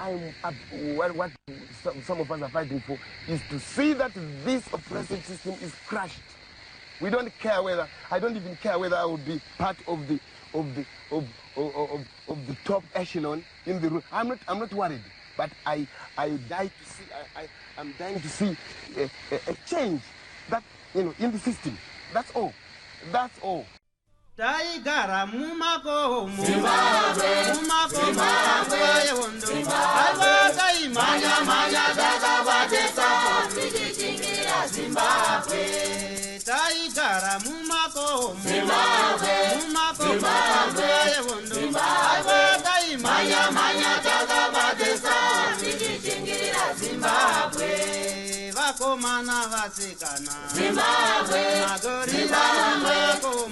what some of us are fighting for is to see that this oppressive system is crushed. We don't care whether, I don't even care whether I would be part of the top echelon in the room. I'm not worried, but I'm dying to see a change that, in the system. That's all. That's all. Taigara mumako Zimbabwe Zimbabwe manya dakabatesa tichichingira Zimbabwe Taigara mumako Zimbabwe manya dakabatesa tichichingira Zimbabwe vakomana vasikana Zimbabwe magorira makomo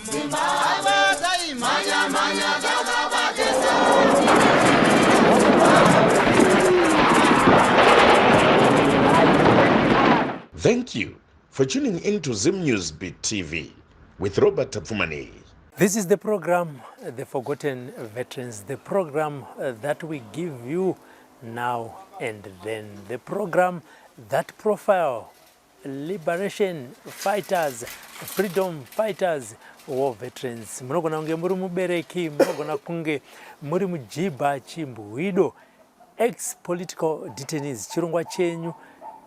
Thank you for tuning in to Zim News Beat TV with Robert Tapfumani. This is the program, The Forgotten Veterans, the program that we give you now and then, the program that profile liberation fighters, freedom fighters, war veterans. Munogona kunge muri mubereki, munogona kunge muri mujiba chimbwido, ex-political detainees, chirongwa chenyu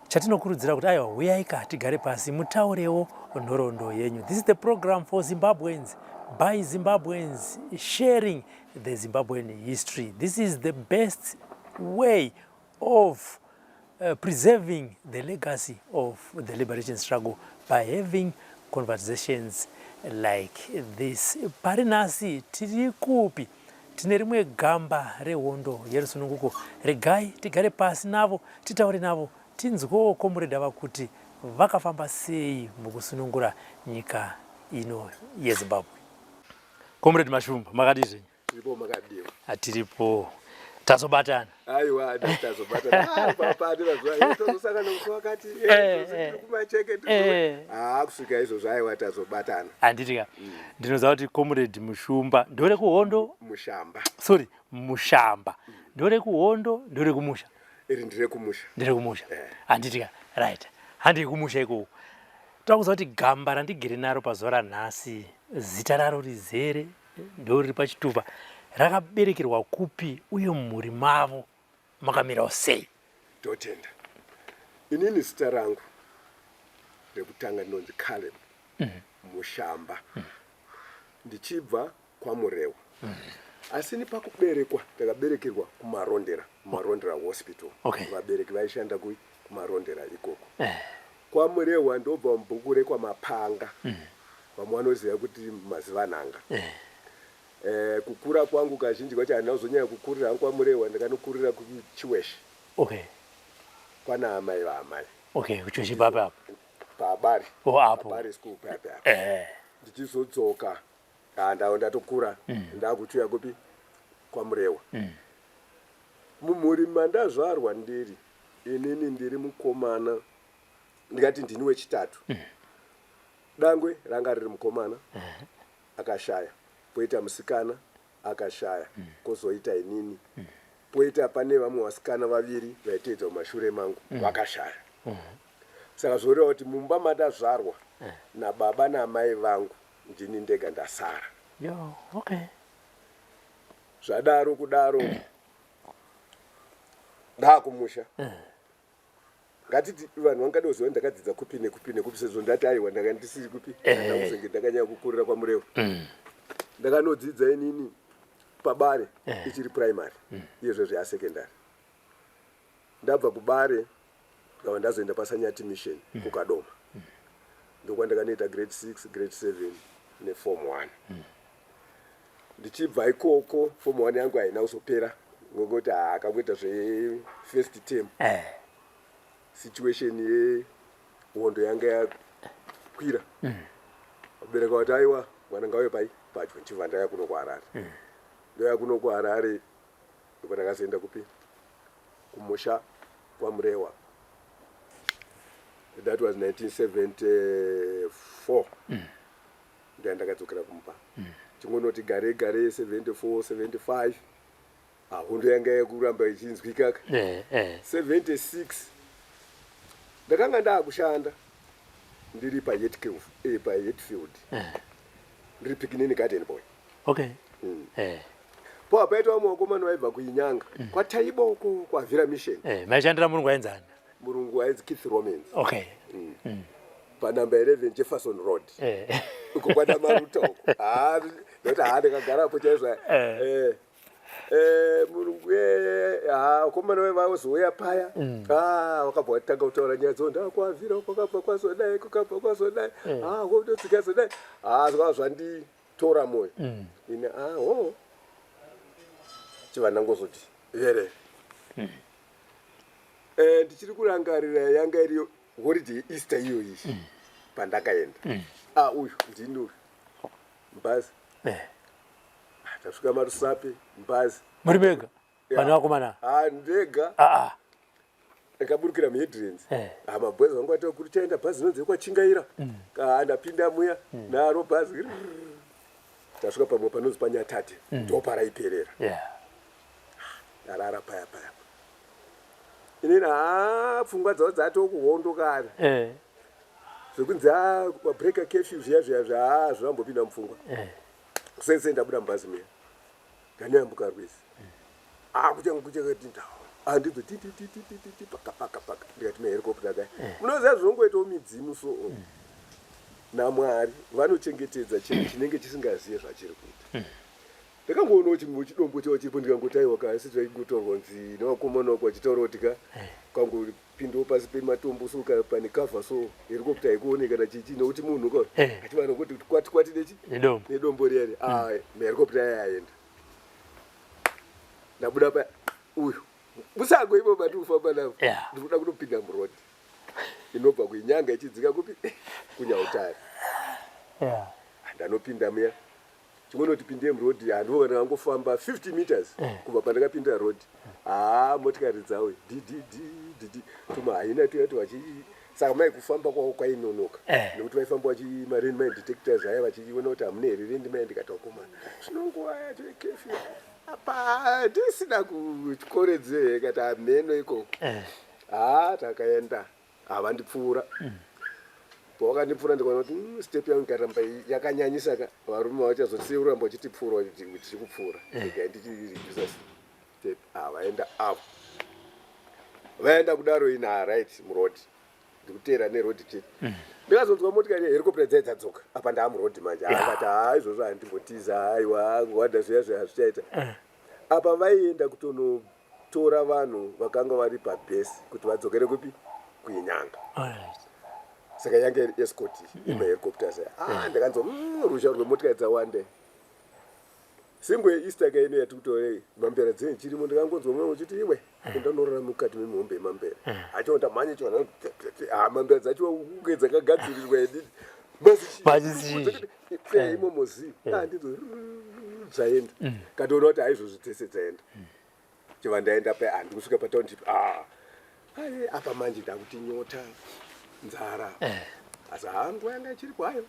chatinokurudzira kuti aiwa uyaika tigare pasi mutaurewo nhoroondo yenyu. This is the program for Zimbabweans, by Zimbabweans, sharing the Zimbabwean history. This is the best way of preserving the legacy of the liberation struggle by having conversations like this. Parinasi tiri kupi tine rimwe gamba rehondo yerusununguko, regai tigare pasi navo titaure navo tinzwewo comrade ava kuti vakafamba sei mukusunungura nyika ino yeZimbabwe. Comrade Mashumba, makadizve? Tiripo makadiwa. Atiripo. Tazobatana. Aiwa, tazobatana. Papa ndira tozosangana muswakati. Kumacheke kusvika izvo aiwa tazobatana. Anditika. Ndinoziva kuti comrade Mushumba ndore kuhondo Mushamba. Sorry, Mushamba. Ndore kuhondo, ndore kumusha. Iri ndire kumusha. Ndire kumusha. Anditika. Right. Handi kumusha iko. Takuziva kuti gamba randigere naro pazuva ranhasi, zita raro rizere, ndori pachitupa. Rakaberekerwa kupi uye mumhuri mavo makamirawo sei? Totenda. Inini zita rangu rekutanga ndinonzi Caleb Mushamba. Ndichibva kwaMurewa. Asi pakuberekwa ndakaberekerwa kumarondera hospital. Vabereki vaishanda kumarondera ikoko. KwaMurewa ndobva mubhuku rekwamapanga. Vamwe vanoziva kuti mazivanhanga. Kukura kwangu kazhinji kwacho handina kuzonyanya kukurira hangu kwaMurewa, ndakanokurira kuChiweshi. Kwana amai vaamai. KuChiweshi papa. Pabari. Apo. Pabari school papa. Ndichizodzoka ndatokura ndakuchuya kupi kwaMurewa. Mumhuri mandazvarwa ndiri, inini ndiri mukomana, ndikati ndini wechitatu. Dangwe ranga riri mukomana akashaya. Poita musikana akashaya, kozoita inini. Poita pane vamwe vasikana vaviri vaiteedza mumashure mangu vakashaya. Saka zvoreva kuti mumba mandazvarwa nababa namai vangu ndini ndega ndasara. Zvadaro kudaro ndakumusha. Ngatiti vanhu vangada kuziva ndakadzidza kupi nekupi sezvo ndati aiwa ndanga ndisiri kupi, ndakuzenge ndakanyanya kukurira kwaMurewa. Ndakanodzidza inini paBare ichiri primary, izvo zveasekendari. Ndabva kuBare ndava ndazoenda paSanyati mission kuKadoma. Ndokwandakanoita grade 6, grade 7 neform 1. Ndichibva ikoko form 1 yangu haina kuzopera ngokuti akangoita first term. Situation yehondo yanga yakwira. Vabereka vati aiwa mwana ngauye padyo ndibva ndauya kuno kuHarare. Ndauya kuno kuHarare ndokandakazoenda kupi kumusha kwaMurewa. That was 1974. Ndakadzokera kumba. Chingonoti gare 74, 75 hondo yanga yekuramba ichinzwika 76 ndakanga ndakushanda ndiri paYetfield ndiri Pikinini Garden Boy. Okay. Po apaitwa mukomana waibva kuinyanga kwataiboko kwaVhira Mission. Maishandira murungu waenzani? Murungu wainzi Keith Romans. Okay. Panamba 11 Jefferson Road. Uko kwa Maruto uko. Nota hade kagarapo chaizva. Murungu ukomana waivazoya paya. Wakabva watanga kutaura nyaya dzonda kwaVhira kwakabva kwazodai kwakabva kwazodai. Wototsika zodai. Zvanditora moyo. Ine chivana ngozoti here ndichiri kurangarira yanga iri holiday Easter iyo iyi pandakaenda uyu ndinuri mbazi tasvika Marusape mbazi muri bega vana vakomana ndega ndakaburukira muheadlands mabhozi vangu ati kuti taenda bhazi inonzi kwachingaira ndapinda muya naro bhazi tasvika pamwe panonzi Panyatate ndoparaiperera darara paya inini pfungwa dzavo dzatokuhondokana zvekunzi breaker curfew zviya zvambopinda mupfungwa sense ndabuda mubhazi meya ndanoyambuka Rwezi kuchakati handidzo tititititi paka ndikati maherikopta dai munoziva zvinongoitawo midzimu so naMwari vanochengetedza chinhu chinenge chisingaziye zvachiri kuita. Ndakangoonawo chimwe chidombo chavo chiripo ndikangotaiwa kasi zvaingotaurwa nzi nevakomana vako vachitaura kuti kangopindawo pasi pematombo so pane kavha so herikopta haikuonekana chichi nokuti munhu ka achivana kuti kwati nechi nedombo riyari maherikopta aya aenda ndabuda pa uyu musango ipo batiri kufamba navo ndikuda kunopinda murodhi inobva kuinyanga ichidzika kupi kuNyautare ndanopinda muya chimwe notipinde murodhi handivona vangofamba 50 meters kubva pandakapinda rodhi motikari dzawe didi tuma haina tuyati vachi saka mai kufamba kwavo kwainonoka nekuti vaifamba marine mine detectors aya vachiona kuti hamuna here rendimai ndikatakomana zvinonguva yacho kefi apa ndisina kukoredzee kati hameno ikoko takaenda havandipfuura pawakandipfuura ndikaona kuti step yangu ikaramba yakanyanyisa varume vachazosiya uramba uchitipfuura tichikupfuura ndichiredusa step vaenda avo vaenda kudaro ina right murodhi ndikuteera nerodhi chete ndikazonzwa motikari helikopta dzaidzadzoka apa ndaamurodhi manje akati izvozvo handimbotiza haiwa ngowada zviya zvichaita apa vaienda kutonotora vanhu vakanga vari pabhesi kuti vadzokere kupi kuinyanga saka yange iri escort imahelicopters ndakanzwa rusha rwemotikari dzawanda singwe Easter kaino yatikutorei mambera dzenyu chirimo ndikangonzwa mumwe uchiti iwe ndanorora mukati memihombe yemambera achionda mhanye chiwana mambera dzacho unge dzakagadzirirwa edii imomozi ndidzo dzaenda katoona kuti haizvozvi dzese dzaenda chiva ndaenda pa handikusvika patownship apa manje ndakuti nyota nzara asi hangu yanga ichiripo hayo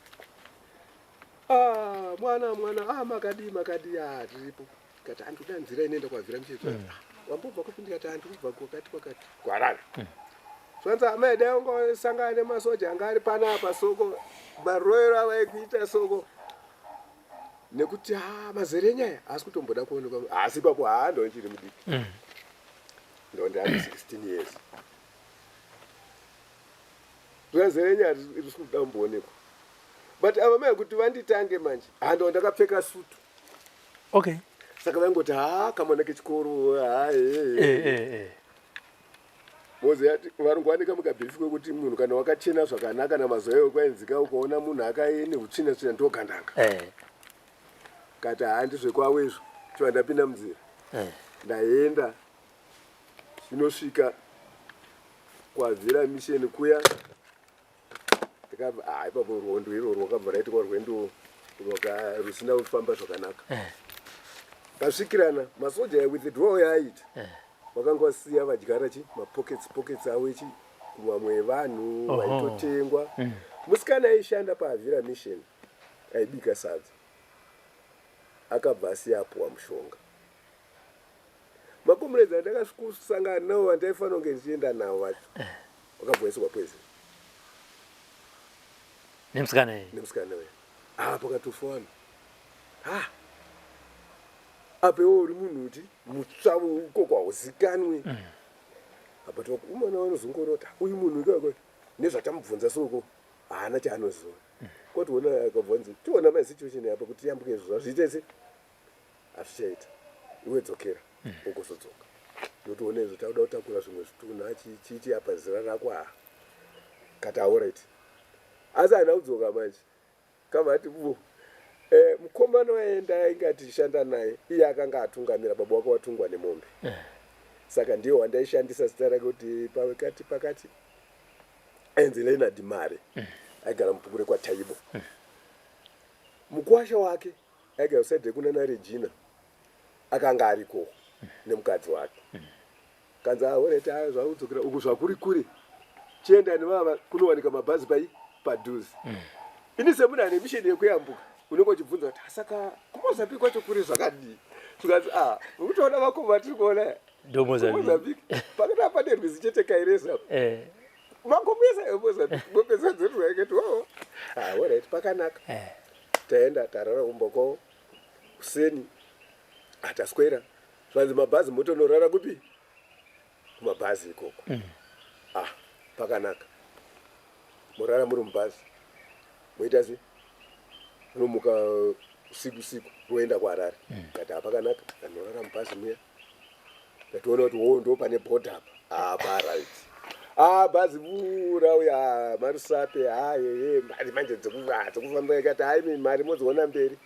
mwana makadi tiripo kati handikuda nzira inoenda kwaVhira Mission wambobva kupi ndikati handikubva kwakati Gwarana zvanzi mai dai ungosangana nemasoja anga ari panapa soko maroero avaikuita soko nekuti mazere nyaya asi kutomboda kuonekwa asi ipapo ndonchiri mudiki ndondani 16 years zvazere nyaya iri kuda kumboonekwa but ava mai kuti vanditange manje ndo ndakapfeka sutu saka vaingoti kamwana kechikoro moziya varungu vanika mukabhifi kwekuti munhu kana wakachena zvakanaka namazoya ekwainzika ukaona munhu akaine utsvina ndogandanga kati ndizvekwawo izvo chiva ndapinda munzira ndaenda zvinosvika kwaVhira Mission kuya ipapo rwondo iro rwakabva raitwa rwendo rusina kufamba zvakanaka tasvikirana masoja withdraw yaaita vakanga vasiya vadyara mapockets avo vamwe vevanhu vaitotengwa musikana aishanda paVhira Mission aibika sadza akabva asiya apuwa mushonga makomrades andakasangana nawo vandaifanira kunge ndichienda nawo vacho wakabhoyeswa poison nemusikana wewe pakatofa apa iwo uri munhu uti mutsvavo uko kwauzikanwe apa umwana wanozongorota uyu munhu ikako nezvatamubvunza soko haana chaanoziva kotiona akabvunza tiona masituation apa kuti tiyambuke izvo zvazviitese hazvichaita iwe dzokera ukuzodzoka notiona izvo tauda kutakura zvimwe zvitunha chiiti apa zira rako kati aorite asi haana kudzoka manje kamati mukomana waenda ainge atishanda naye iye akanga atungamira baba wako watungwa nemombe saka ndiyo wandaishandisa zita rake kuti pakati ainzi Leonard Mare aigara mupukure kwaTaibo mukwasha wake aigara usaidhe kuna naRegina akanga ariko nemukadzi wake kanzi aoreti zvakudzokera uku zvakuri kuri chienda nevava kunowanika mabhazi padhuze ini semunhu ane misheni yekuyambuka unenge uchibvunza kuti asaka kuMozambique kwacho kuri zvakadii tukazi ukutoona makomba tiri kuona Mozambique pakati pane rwizi chete kaireza makomesa eMozambique mopesa dzetu waiketi alright pakanaka taenda tarara kumboko kuseni ataswera zvanzi mabhazi motonorara kupi kumabhazi ikoko pakanaka morara muri mubhazi moita sei unomuka usiku roenda kuHarare kati pakanaka anorara mubhazi muya ndatoona kuti ndo pane bhodha apa right bhazi vura uya marusape mari manje dzekufamba ikati hai mari modziona mberi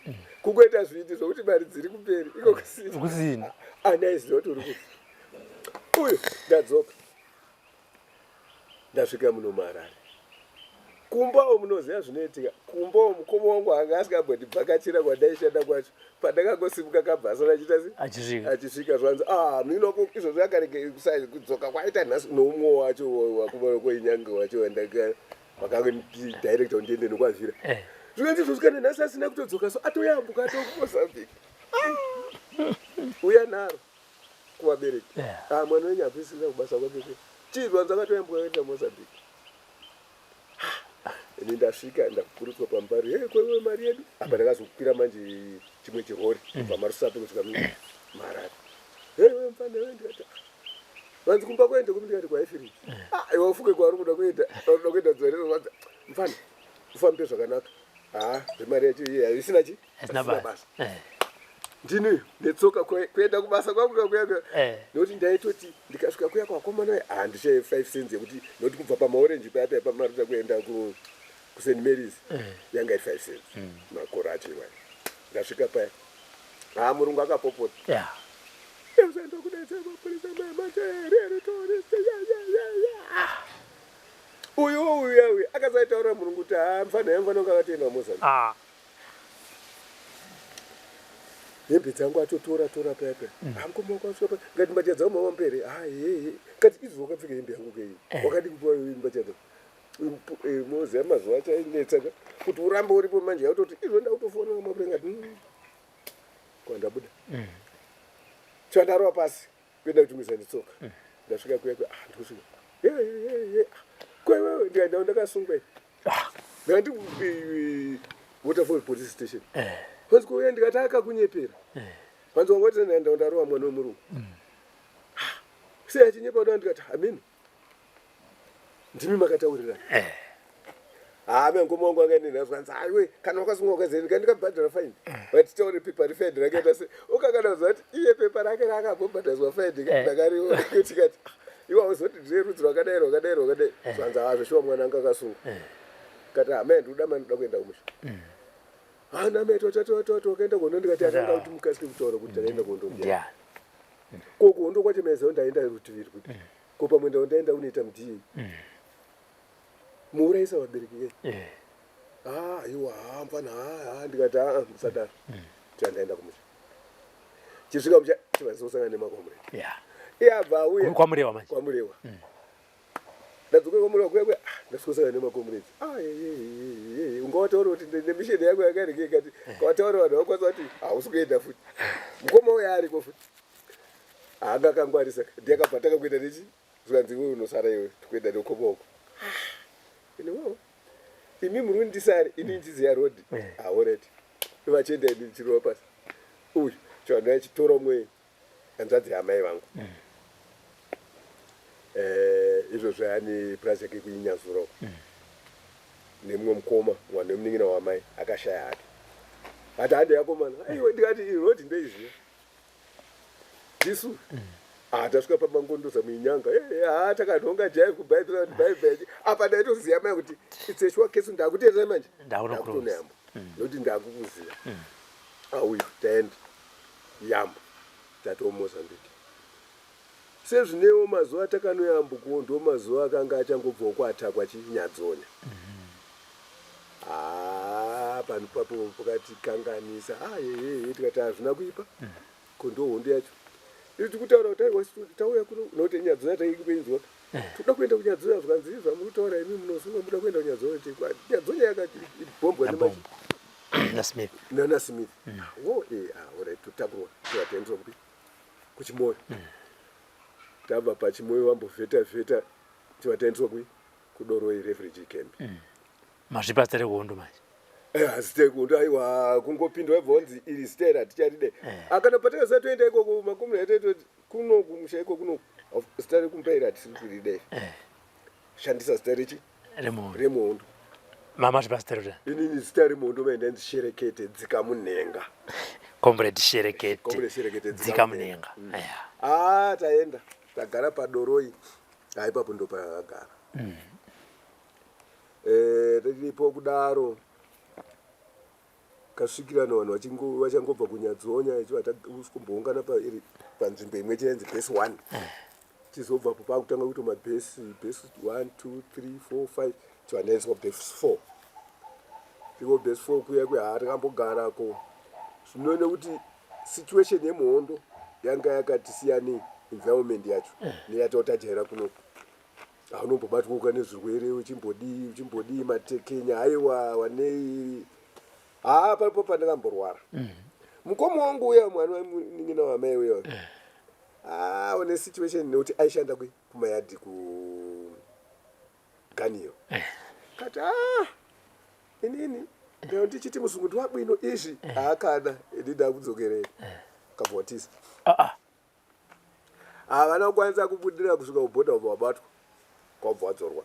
kungoita zviiti zvokuti mari dziri kumberi iko kusina andaiziva kuti uri kuti uyu ndadzoka ndasvika muno muHarare kumbawo munoziva zvinoitika kumbawo mukoma wangu hanga asingambondibvakachira kwandaishanda kwacho pandakangosimuka kabhasa achiita achisvika zvanzi minoko izvozvo akarege kudzoka kwaita nhasi noumwe wacho wakumana koinyange wacho wakangondi director ndiende nokwavhira zvikanzi zvosvikana nhasi asina kutodzoka so atoyambuka atokuMozambique uya naro kuvabereki mwana wenyu hapisina kubasa kwake chizvanzi akatoyambuka kuenda Mozambique ini ndasvika ndakurutswa pambari kwewe mari yedu apa ndakazokwira manje chimwe chirori kubva marusape kusvika muHarare mfana ndikati vanzi kumba kuende kumi ndikati kwaifiriji iwe ufuke kwauri kuda kuenda dzorero mfana ufambe zvakanaka zvemari yacho iye haisina hasina basa ndini netsoka kuenda kubasa kwangu kakuya nokuti ndaitoti ndikasvika kuya kwakomana handishaye 5 cents yekuti nokuti kubva pamaorenji paya pamaruta kuenda kuSt Mary's yanga 5 cents makore achiwai ndasvika paya murungu akapopota usaenda kudaidza mapurisa uyu akasaitaura murungu kuti mfana yamfana unga akatoenda kuMozambique hembe dzangu atotora paya mukomawakasvika ngati mbatya dzangu mama mberi kati izvo wakapfeka hembe yangu kei wakadi kupiwa mbatya dzangu moziva mazuva chainetsaka kuti urambe uripo manje yautoti izvo ndakutofonera mapure ngati kwandabuda chandarova pasi kuenda kutumisa nditsoka ndasvika kuya ndosvika kwewewe ndikaenda ndakasungwa ndikati Waterfall police station panzi kuuya ndikati akakunyepera panzi wangoti ndaenda ndarova mwana wemurungu sei achinyepa da ndikati amini ndimi makataurirana mangoma wangu anganenazvanzi aiwe kana wakasunga ukazeni kandikabhadhara faini vatitaure pepa refaini rakaita se ukakanaza kuti iye pepa rake rakambobhadhariswa faini ndakariona kuti kati iwe auzoti ndire rudzi rwakadai zvanzi zveshuwa mwana anga akasunga kati mai ndinoda mandinoda kuenda kumusha namai wakaenda kuhondo ndikati atanga kuti mukasike kutaura kuti takaenda kuhondo kokuhondo kwacho maiziva ndaenda rutivi rwupi ko pamwe ndaenda unoita mudii muuraisa vabereki iwa mfana ndikati musadaro tandaenda kumusha chisvika musha tivazosangana nemakomure abva auya kwamurewa ndadzoka kwamurewa kuya ndasvika nemakomurezi ungawataura kuti nemisheni yako yakarege kati kawataura vanhu vakwanisa kuti hausi kuenda futi mukoma uya ariko futi akakangwarisa ndiyakabva takakuita nechi zvanzi wewe unosara iwe tikuenda nekoboko iniwo imi muri kundisari ini ndiziya road alright vachienda ini chirova pasi uyu chivanhu achitora mwe hanzvadzi yamai vangu izvozvo yani purazi yake kuinyazuro nemumwe mukoma mwana wemunin'ina wamai akashaya hake ati hande yakomana aiwe ndikati rodi ndoiziva ndisu tasvika pamangondoza muinyanga takanhonga jai kubhaibheri apa ndaitoziva mai kuti itseshuwa kesu ndakuteerera manje ndakutonayambo nokuti ndakukuziva auyu taenda yambo tatomozambiki sezvinewo mazuva takanoyambukuwo ndo mazuva akanga achangobvawo kuatakwa chinyadzonya pano papo pakatikanganisa tikati hazvina kuipa kondo hondo yacho iri tikutaura kuti aiwa tauya kuno nokuti nyadzonya taikupeizwa toda kuenda kunyadzonya zvanzizva muri kutaura imi munosunga muda kuenda kunyadzonya nyadzonya yakati ibhombwa nana Smith alright totakurwa tivatendeswa kupi kuchimoyo tabva pachimoyo vambovheta tivatendeswa kui kudoroi refugee camp mazvipatare kuhondo manje hazite kuhondo aiwa kungopindwa bvonzi iri stera hatichadide akana patakasa toenda ikoko makumi atete kuno kumusha iko kuno stari kumbaira hatisiri kuridei shandisa zita richi remuhondo mama zvipasitare inini zita remuhondo maenda ndisherekete dzikamunhenga comrade sherekete dzikamunhenga taenda tagara padoroi haipapo ndo pakagara riripo kudaro kasvikirana vanhu vachangobva kunyadzonya ichivakumboungana panzvimbo imwe chinenzi base 1 chizobvapo pakutanga kuita mabhesi 1 2 3 4 5 chivandaiswa base 4 tiko base 4 kuya takambogarako zvinoone kuti situation yemuhondo yanga yakatisiyani environment yacho neyatautajera kuno haunombobatwuka nezvirwere uchimbodii matekenya aiwa wanei palipo pandakamborwara mukoma wangu uya mwana wemunin'ina wamai uya one situation nekuti aishanda kumayadhi kuganiyo kati inini ndao ndichiti musungu wabwino izvi akada ndida kudzokerei kabvotisa havana kukwanisa kubudira kusvika kubhodha ubva wabatwa kwabva wadzorwa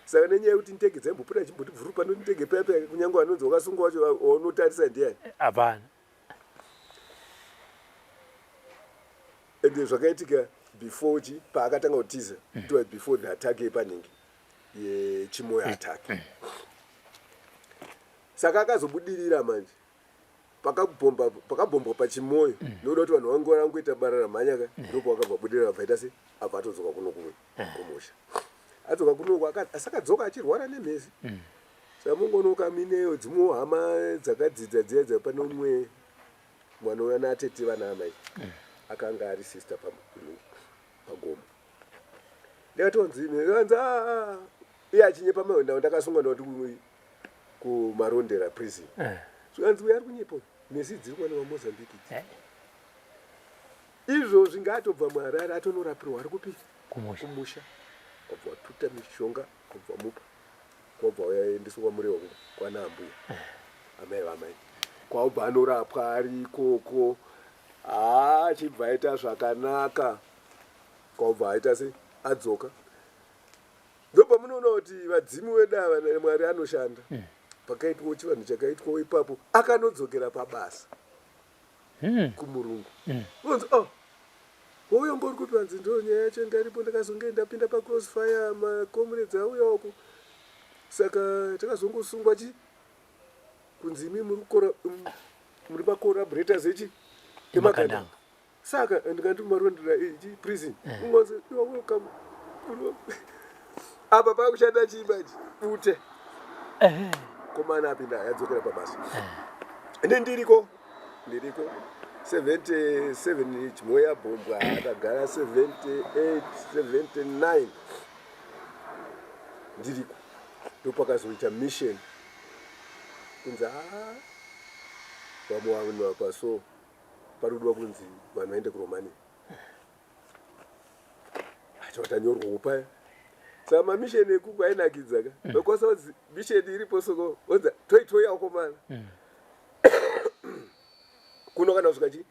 saka nenyaya yekuti ndege dzaimbopota chimboti vhuru pano ndege paya kunyange vanonzi wakasungwa wacho waunotarisa ndiani hapana ende zvakaitika before paakatanga kutiza it was before the attack yepanhingi yechimoyo attack saka akazobudirira manje pakabhombwa pachimoyo nokuda kuti vanhu vange varangoita bara ramhanyaka ndipo vakabva budirira bvaita se abva atodzoka kuno kumwe kumusha adzoka kunoko asakadzoka achirwara nemhezi samungonoka mineyo dzimwewo hama dzakadzidza dziya dzapane umwe mwana uyana atete vana amai akanga ari sister pagomo ndikatonzianza iye achinyepa mahondao ndakasunga ndauti kumarondera prison zvikanzi uya ari kunyepo mhezi dziri kwana wamozambiki izvo zvingatobva muharare atonorapirwa ari kupi kumusha kwabva watuta mishonga kwabva mupa kwabva uyaendeswa kwamurewa kwana ambuya amai vamai kwabva anorapwa ari ikoko achibva aita zvakanaka kwabva aita se adzoka ndobva munoona kuti vadzimi vedava mwari anoshanda pakaitwawo chivanhu chakaitwawo ipapo akanodzokera pabasa kumurungu unzi wouya mbori kupi vanzi ndo nyaya yacho ngaripo ndakazonge ndapinda pacrossfire makomrades auya uko saka takazongosungwa kunzi imi muri macollaborators echi emakanda saka ndikandi marondera echi prison ungonzi welcome apa pakushanda chiibaji ute komana apinda yadzokera pabasa ndiriko 77 chimoyo yabhombwa akagara 78 79 ndiriko ndopakazoita mission kunzi vamwe vanhu vapaso parudwa kunzi vanhu vaende kuromania zvatanyorwa upaya saka mamisheni ekuku ainakidza ka vakwasa kuti misheni iripo soko onza toi akomana kuno kana kusvika chi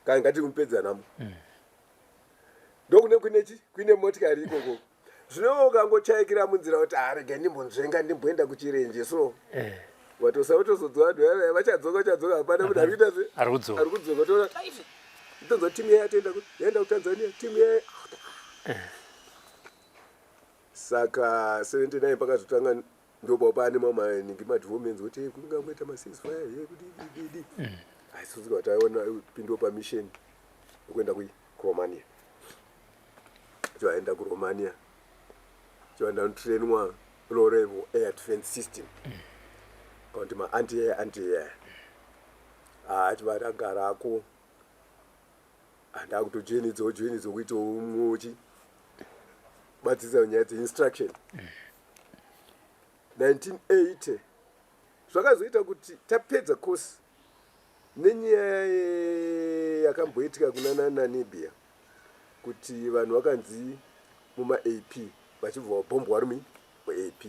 kana ngati kupedza namo ndokune kuine motikari ikoko zvino ukangochaikira munzira kuti arege ndimbonzvenga ndimboenda kuchirenje so watosautozodzwa vanhu vachadzoka hapana kuti ari kudzoka toona tonzwa timu yaye yaenda kutanzania timu yaye saka 79 pakazotanga ndoba pane mamaningi madhivomens kuti kungangoita masisfire ye kuti aisuzika kuti aiona pindiwo pamisheni yokuenda kuromania choaenda kuromania choenda notrainwa low level air defense system kuti anti-air chivatangarako andakutojoinidza kuitawo umwochi batsisa nyaya dze-instruction 1980 zvakazoita kuti tapedza course nenyaya yakamboitika kuna Namibia kuti vanhu vakanzi muma-AP vachibva vabhombwa rumi wa-AP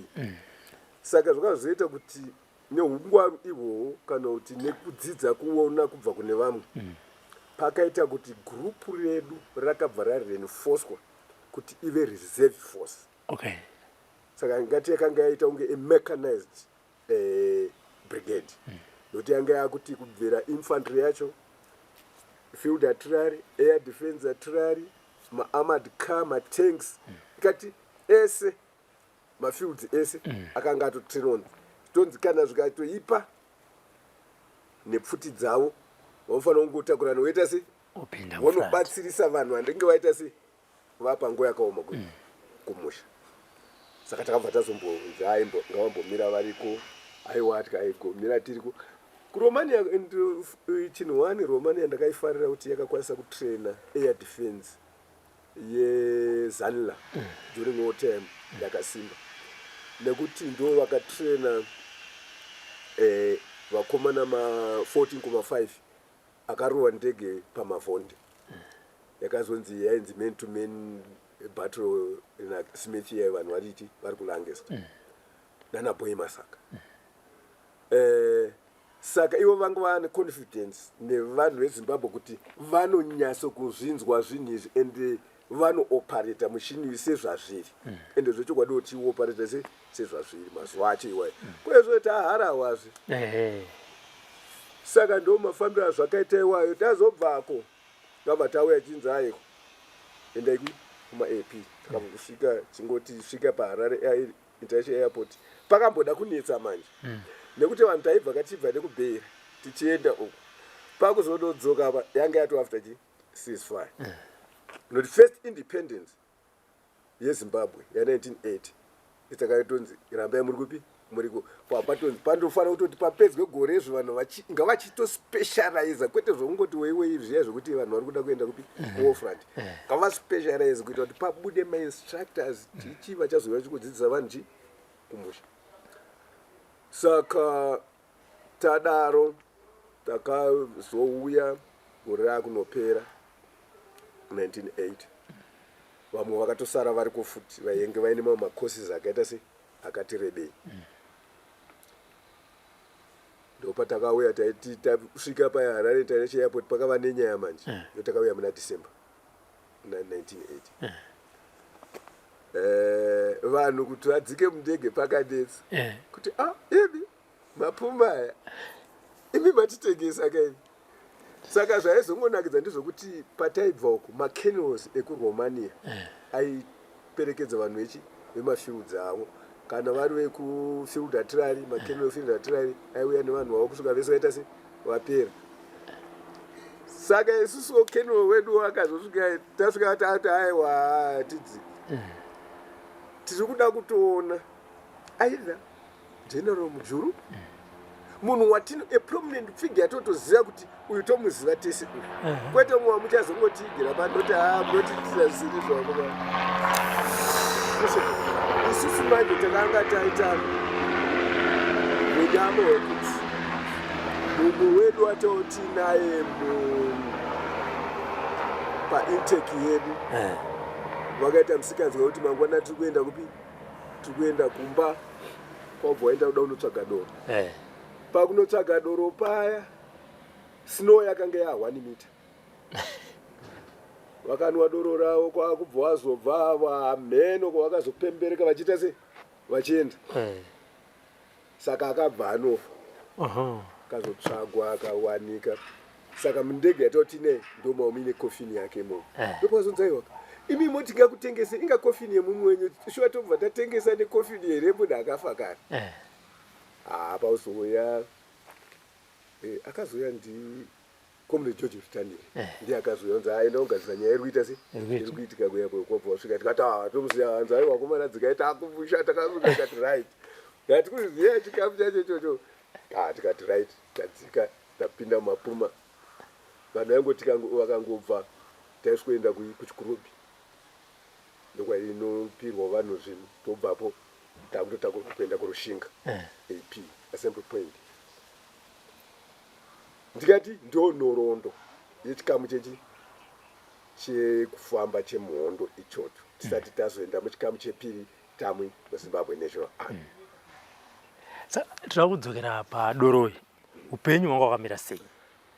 saka zvakazoita kuti neungwaru ihwohwo kana kuti nekudzidza kuona kubva kune vamwe pakaita kuti gurupu redu rakabva rareinforcwa kuti ive reserve force. Okay. Saka ngati yakanga yaita unge a mechanized brigade. Noti yanga yakuti kubvira infantry yacho, field artillery, air defense artillery, ma armored car, ma tanks, ikati ese ma fields ese akanga atotrainwa. Tonzi kana zvikatoipa nepfuti dzavo vanofanira kungotakura noita se vanobatsirisa vanhu vandenge vaita se vapa nguva yakaoma kumusha. Saka takabva tazombonzi ngavambomira variko aiwa tikaigomira tiriko kuRomania. Chinhu wani Romania ndakaifarira kuti yakakwanisa kutraina air defense yeZanla during war time yakasimba nekuti ndo vakatraina vakomana ma 14.5 akarowa ndege pamavhonde yakazonzi yainzi man to man battle in Smith here vanhu variti vari kuLancaster nana boy masaka. Saka ivo vanga vane confidence nevanhu veZimbabwe kuti vanonyasa kuzvinzwa zvinhu izvi ende vanooperator mushini sezvazviri ende zvechokwadi kuti operator sezvazviri mazuva acho iwayo kwezvo taharawazve. Saka ndo mafambiro azvakaita iwayo tazobvako ngabva tauya chinzi aiko endai kuma-AP takasvika chingoti svika paHarare International Airport pakamboda kunetsa manje nekuti vanhu taibva kachibva nekuBeira tichienda uku pakuzododzoka pa yanga yato after ceasefire. Not first independence yeZimbabwe ya1980 itakaitonzi irambai muri kupi muriko papatonzi pandofanira kutoti papedzwe gore izvo vanhu ngavachitospecialize kwete zvokungoti weiwei zviya zvokuti vanhu vari kuda kuenda kupi warfront ngavaspecialize kuita kuti pabude mainstructors tichi vachazoiva chikudzidzisa vanhu kumusha. Saka tadaro takazouya gore rakunopera 1980 vamwe vakatosara vari kufuti vainge vaine mamwe macourses akaita se akati rebei. Ndopatakauya taiti tasvika paHarare International Airport pakava nenyaya manje yotakauya muna December 1980 vanhu kuti vadzike mundege pakanetsa kuti imi mapfuma aya imi matitengesa kaini. Saka zvaizongonakidza ndizvokuti pataibva uku makennels ekuRomania aiperekedza vanhu vechi vemafields avo kana vari vekufield artillery makennel field artillery aiuya nevanhu vavo kusvika vese vaita se vapera. Saka isusuwo kennel wedu wakazosvika tasvika tati aiwa tidzi tiri kuda kutoona either General Mujuru munhu watino a prominent figure totoziva kuti uyu tomuziva tese kwete mumwe muchazongotigira panoti munotitiraziri zvavo isusu manje takanga taita munyamo wekuti mumwe wedu watoti naye paintake yedu vakaita musikanzi kuti mangwana tiri kuenda kupi, tiri kuenda kumba, kwabva waenda kuda kunotsvaga doro. Pakunotsvaga doro paya snow yakanga ya1 mita. Vakanwa doro ravo kwakubva wazobva vamheno kwavakazopembereka vachiita se vachienda. Saka akabva anofa. Akazotsvagwa akawanika. Saka mundege yatoti ne ndoma umine coffin yake mo. Ndopazonzaiwa. Imi moti ngakutengese inga coffin yemumwe wenyu. Shuwa tobva tatengesa ne coffin yerepo ndakafa kare. Pauzoya akazoya ndi Comrade George Rutani. Ndiye akazoya unza aenda ungazisa nyaya irikuita se. Irikuitika kuya kwakobva wasvika tikati tomuziya hanzai wakomana dzikaita akuvusha takasuka kati right. Ngati kuziya chikafu chacho chocho. Tikati right tadzika tapinda mumapuma. Vanhu vaingoti vakangobva taiswenda kuchikurubhi. Ndokwa inopirwa vanhu zvinhu tobvapo takutotaka kuenda kurushinga AP assembly point. Ndikati ndo nhoroondo yechikamu chekufamba chemhondo ichocho tisati tazoenda muchikamu chepiri tamwe muZimbabwe National Army. Tinoda kudzokera padoroi. Upenyu hwanga hwakamira sei?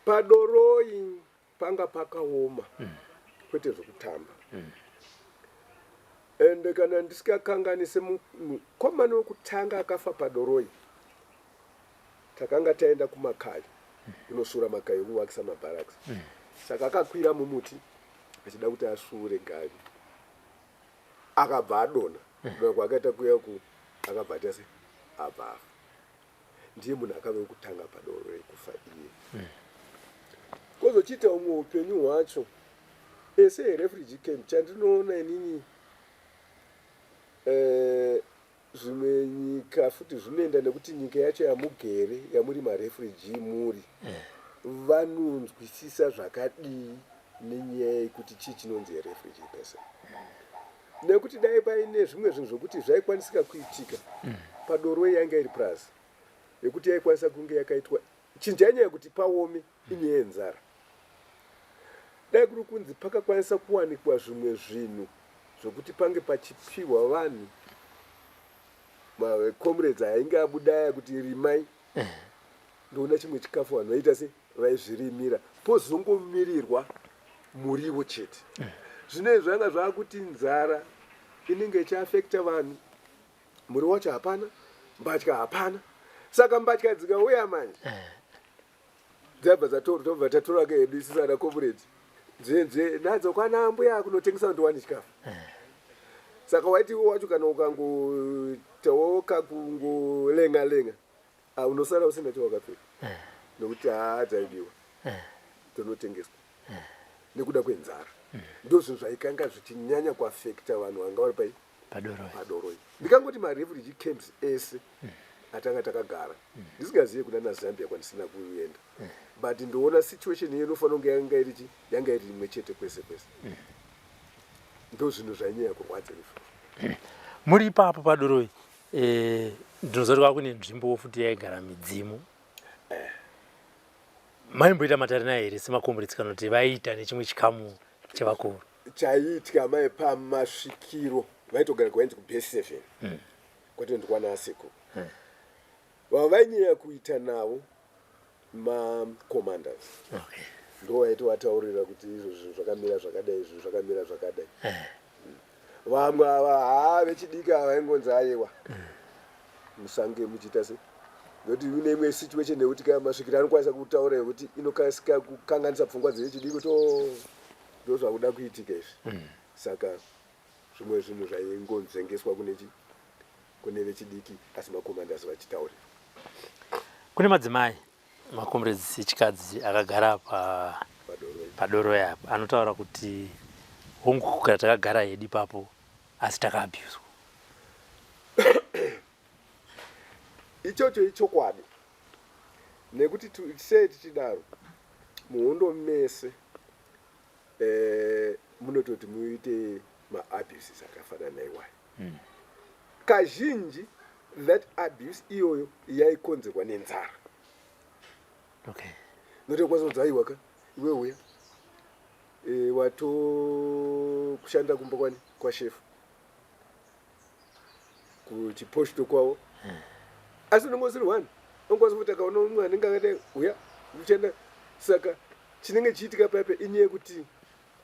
Padoroi panga pakaoma kwete zvokutamba. Ende kana ndisikakanganise mukomana wekutanga akafa padoroi takanga taenda kuMakai kunosura Makai kuvakisa mabaraks. Saka akakwira mumuti achida kuti asure gari akabva adona kwakaita kuya akabva ati abva. Ndiye munhu akave kutanga padoroi kufa iye. Kozochiita umwe upenyu hwacho ese refugee camp chandinoona inini zvimwe nyika futi zvinoenda nekuti nyika yacho yamugere yamuri marefugee muri vanonzwisisa zvakadii nenyaya yekuti chii chinonzi refugee person. Nekuti dai paine zvimwe zvinhu zvokuti zvaikwanisika kuitika padoroi yanga iri plus yekuti yaikwanisa kunge yakaitwa chinhu chanyaya kuti paome inyaya yenzara. Dai kuri kunzi pakakwanisa kuwanikwa zvimwe zvinhu zvokuti pange pachipiwa vanhu comrades ainge abudaya kuti rimai ndoona chimwe chikafu vanhu vaita se vaizvirimira pozongomirirwa muriwo chete. Zvino zvanga zvakuti nzara inenge ichiafekta vanhu, muri wacho hapana, mbatya hapana. Saka mbatya dzikauya manje dzabva dzatorwa tatora kedu isisana comrades dzenze nadzo kwana mbuya kunotengesa ndowani chikafu. Saka waiti wacho kana ukangotawoka kungolenga unosara usina chawakapfeka nokuti dzaidiwa tonotengeswa nekuda kwenzara. Ndo zvinhu zvaikanga zvichinyanya kuafekta vanhu vanga vari pai padoroi. Ndikangoti marefugee camps ese atanga takagara ndisingazivi kuna naZambia kwandisina kuenda, but ndoona situation iyo inofanira kunge yanga iri imwe chete kwese kwese. Ndo zvinhu zvainyanya kurwadza izvo. Muri ipapo padoroi ndinoziva kuti kune nzvimbo futi yaigara midzimu. Maimboita matarina here semakomrades kana kuti vaiita nechimwe chikamu chevakuru? Chaiitwa mai pamasvikiro vaitogara kwainzi kubase 7 kwatenda kwanasekuru. Vavainyanya kuita navo macommanders. Ndo vaiti vataurira kuti izvo zvinhu zvakamira zvakadai, izvo zvakamira zvakadai. Vamwe ava vechidiki vaingonzi aiwa musange muchiita se nokuti une imwe situation yekuti kana masvikiro anokwanisa kutaura yekuti inokasika kukanganisa pfungwa dzevechidiki to ndo zvakuda kuitika izvi. Saka zvimwe zvinhu zvaingonzengeswa kune vechidiki asi macommanders vachitaurira. Kune madzimai makomrades echikadzi akagara padoroi apa anotaura kuti hongu kugara takagara hedu ipapo asi takaabhuswa. Ichocho ichokwadi nekuti tisei tichidaro muhondo mese munototi muite maabuses akafanana naiwayo. Kazhinji that abuse iyoyo yaikonzerwa nenzara. Nokuti kwazonzaiwa ka iwe uya wato kushanda kumba kwani kwashefu kuchiposto kwawo asi unongoziri one ongwazi kuti akaona umwe anenge akadai uya uchenda saka chinenge chiitika paipe inyaya yekuti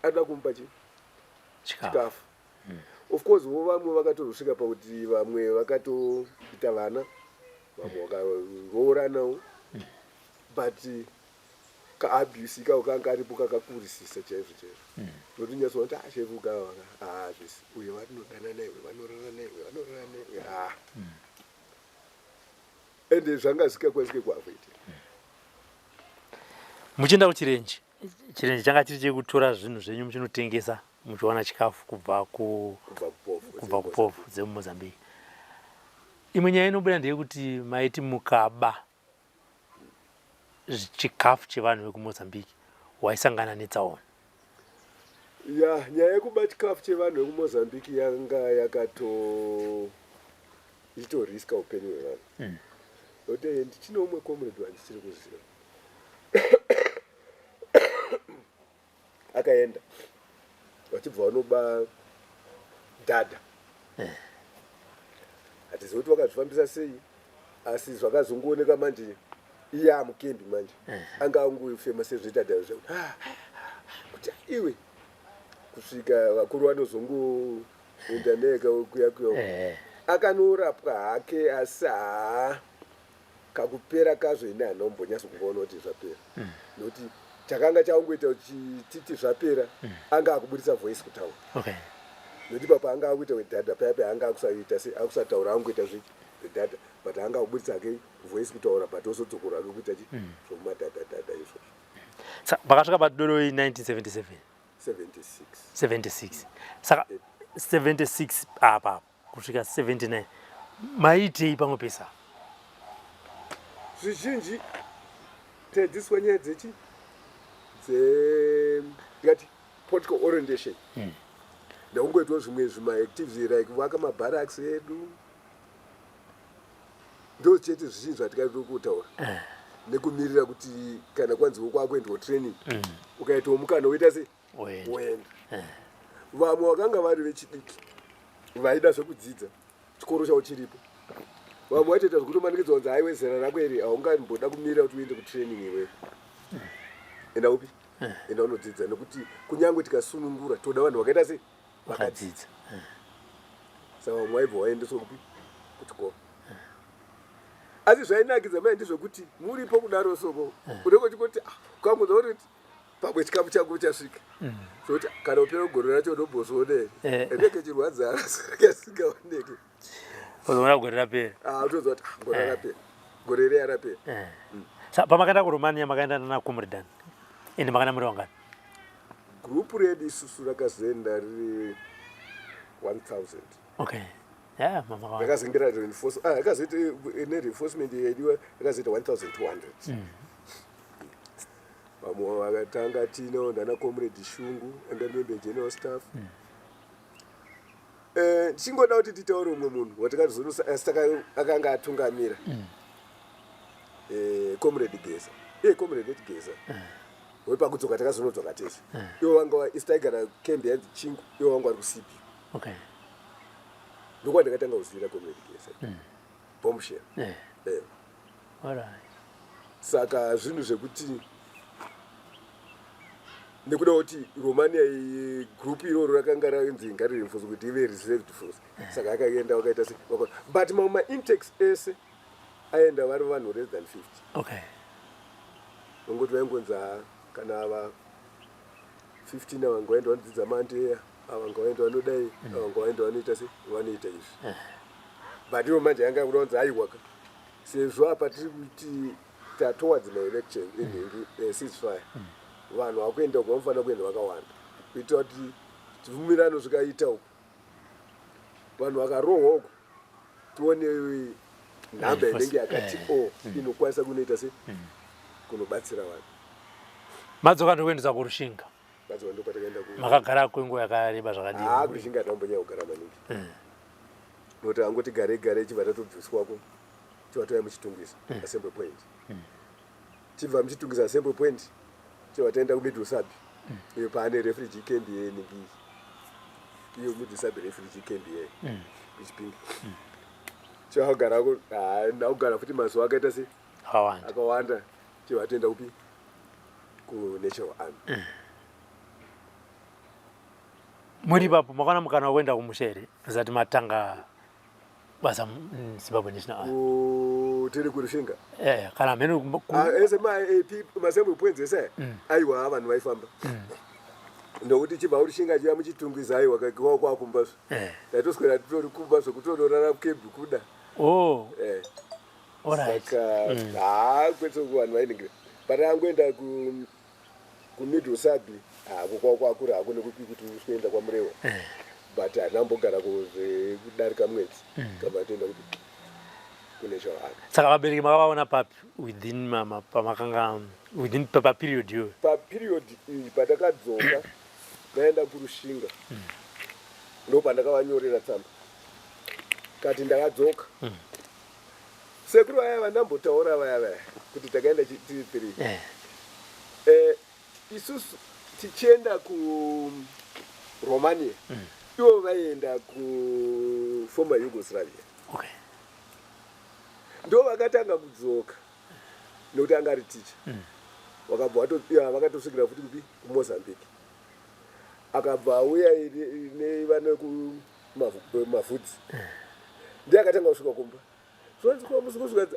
ada kumupa chikafu of course vo vamwe vakatozosvika pakuti vamwe vakatoita vana vamwe vakarooranawo but kaabuse ikako kanga karipo kakakurisisa chaizvo chaizvo nokuti nyatsoona kuti ashefu kavaka zvisi uye vanodana naiwe vanorara naiwe vanorara naiwe ende zvanga zvikakwanise kuavoidira muchienda kuchirenji changa chiri chekutora zvinhu zvenyu muchinotengesa muchiwana chikafu kubva kupofu dzemumozambique. Imwe nyaya inobuda ndeyekuti maiti mukaba chikafu chevanhu vekumozambique waisangana netsaona. ya nyaya yekuba chikafu chevanhu vekumozambique yanga ichitoriska upenyu hwevanhu nokuti ndichine umwe comrade wandichiri kuziva akaenda vachibva vanoba dhadha hatizivi kuti vakazvifambisa sei asi zvakazongooneka manje iye amukembi manje anga angofema sezvedhadha zvekuti kuti iwe kusvika vakuru vanozongoenda neyekuyakuya akanorapwa hake asi kakupera kazvo ine hanombonyasa kungoona kuti zvapera nokuti chakanga chaungoita chititi zvapera anga akubudisa voice kutaura nokuti papa anga akuita wedhadha payapa anga akusaita se akusataura angoita zvedhadha but anga akubudisa hake voice kutaura but osodzokora hake kuita zvokumadhadhadhadha izvozvo. Vakasvika padoroi 1977 76 saka 76 apa kusvika 79 maitei pamwe pesa zvizhinji taidziswa nyaya ngati political orientation ndakungoitwa zvimwe zvimaactives like kuvaka mabarracks edu ndo chete zvizhinji zvatikati kutaura nekumirira kuti kana kwanziwo kwakuendawo training ukaitawo mukana woita se woenda vamwe vakanga vari vechidiki vaida zvekudzidza chikoro chavo chiripo vamwe vaitoita zvekutomanikidzwa kunzi aiwe zera rako iri haungamboda kumirira kuti uende kutraining iwewe enda upi enda unodzidza nekuti kunyange tikasunungura toda vanhu vakaita se vakadzidza saka vamwe vaibva vaendeswa kupi kuchikoro asi zvainakidza mai ndizvokuti muripo kudaro soko unenge chikuti ukangodza kuti pamwe chikamu changu chasvika zvokuti kana upera gore racho unombozvione endeke chirwadza akasingaoneke uzoona gore rapera utoziva kuti gore rapera gore reya rapera. Pamakaenda kuromania makaenda nana comrade ende makaenda muri vangani? Group redu isusu rakazoenda riri 1000. Okay. Yeah, mama. Rakazoingira reinforcement. Rakazoita reinforcement yaidiwa rakazoita 1200. Vamwe vakatanga tino ndana comrade Shungu anga member general staff. Chingoda kuti titaure umwe munhu watakazonosa saka akanga atungamira. Comrade Geza. Comrade Geza. Wepakudzoka takazonodzoka tese. Iwo wanga istaigara camp yanzi Chingu, iwo wanga ari kusipi. Okay. Ndokwa ndakatanga kuzivira comrade Geza. Bombshell. Alright. Saka zvinhu zvekuti nekuda kuti Romania group iroro rakanga ranzi ngari force kuti ive reserved force. Saka akaenda wakaita se but mama intakes ese aenda vari vanhu less than 50. Okay. Ngoti vaingonza kana ava 15 avangoenda vanodzidza mandeya avangoenda vanodai avangoenda vanoita se vanoita izvi but ivo manje yanga kunonzi aiwaka sezvo apa tiri kuti towards my election in ceasefire vanhu vakuenda uko vanofanira kuenda vakawanda kuitira kuti tivumirano zvikaita uko vanhu vakarohwa uko tione nhamba inenge yakati inokwanisa kunoita se kunobatsira vanhu. Madzoka ndokuendesa kurushinga. Madzoka ndopatakaenda ku. Makagara kwenguva yakareba zvakadini? Kurushinga ndambonyanya kugara maningi. Noti angoti gare chibva tatobviswako. Chivatoya muchitungisa assembly point. Chibva muchitungisa assembly point. Chibva taenda ku Middle Sabi. pane refugee camp yeniki iyo mudisabe refugee camp ye kuchipingi chakagara ko ndakugara futi mazuva akaita se akawanda chivatenda kupi kunational army muri papo makaona mukana wekuenda kumushere zati matanga basa Zimbabwe National Army tiri kurushinga kana mhenu ese masembe pwenze se aiwa vanhu vaifamba nokuti chibva urushinga chiya muchitungwiza aiwa kakiwa kwakumba taitoswera titori kumba zvokutororara kebhi kuda saka kwete vanhu vainingira but angoenda kumiddle sabi kwakwakura hakune kupi kuti uskuenda kwamurewa but anambogara kudarika mwedzi kama toenda kuti kunational army. Saka vabereki makavaona papi within paperiod iyoyo? Paperiod iyi patakadzoka naenda kurushinga ndo pandakavanyorera tsamba kati ndakadzoka sekuru vaya vandambotaura vaya kuti takaenda tiri 3 isusu tichienda kuRomania ivo vaienda kuformer Yugoslavia ndo vakatanga kudzoka nokuti anga ari ticha wakabva vakatosvikira futi kupi kuMozambique akabva auya nevane kumavhudzi ndiye akatanga kusvika kumba zvanzikomuzikuzvikadza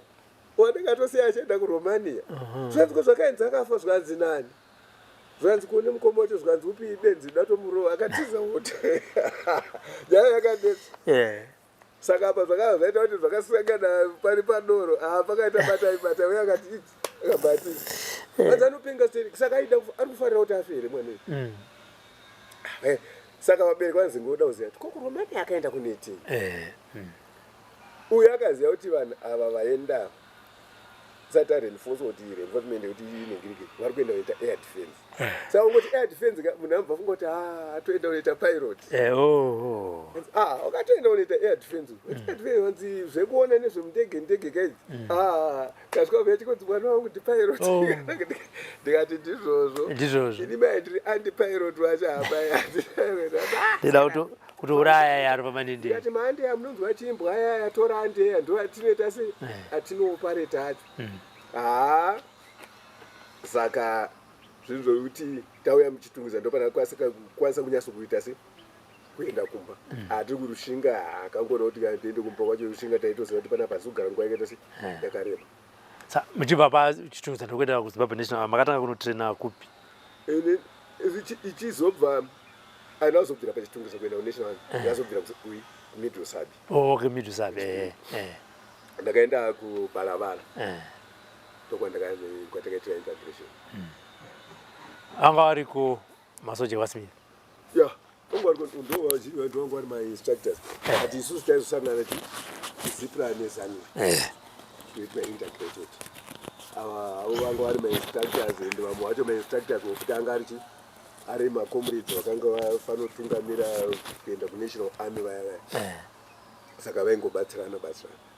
wanenge atosiya achienda kuRomania zvanziko zvakaenzi akafa zvanzi nani zvanzi kuone mukoma wacho zvanzi upi benzi datomuro akatiza kuti nyaya yakadetsa saka apa zvakava zvaita kuti zvakasangana pari padoro pakaita bataibata uye akati akabati vanzi anopinga seri saka aida ari kufarira kuti afere mwana saka vabereki vanzi ngoda kuziva kuti kokuromani akaenda kuneti uye akaziva kuti vanhu ava vaenda sati arenforce kuti reinforcement kuti inengirike vari kuenda kuita air defense saka ungoti air defense munhu ambva funga kuti toenda kunoita pilot wakatoenda kunoita air defense vanzi zvekuona nezvemundege kaidzi kasvika vachikoti mwana wangu ndi pilot ndikati ndizvozvo ini mai ndiri andipilot wacho ndida kutouraya yari pamaninde ndikati maande amunonzwa chimbwa aya tora andeya ndo atinoita se atinopareta acho saka zvinhu zvokuti tauya muchitungwiza ndo panakwanisa kunyasa kuita se kuenda kumba hatiri kurushinga akangona kuti tiende kumba kwacho rushinga taitoziva kuti pana pasi kugara nguva yakaita se yakareba muchibva pachitungwiza ndokuenda kuZimbabwe National makatanga kunotrena kupi ichizobva aina kuzobvira pachitungwiza kuenda kunational yazobvira kumiddle sabi middle sabi ndakaenda kuBhalabala ndokwatakaitira integration anga ariko masoja waSmith vantu vangu vari mainstructors ati isusu taizosangana zipra nezani kuitwa integrated avo vanga vari mainstructors ende vamwe vacho mainstructors vokuti anga ari macomrades vakanga vafanotungamira kuenda kunational army vaya saka vaingobatsirana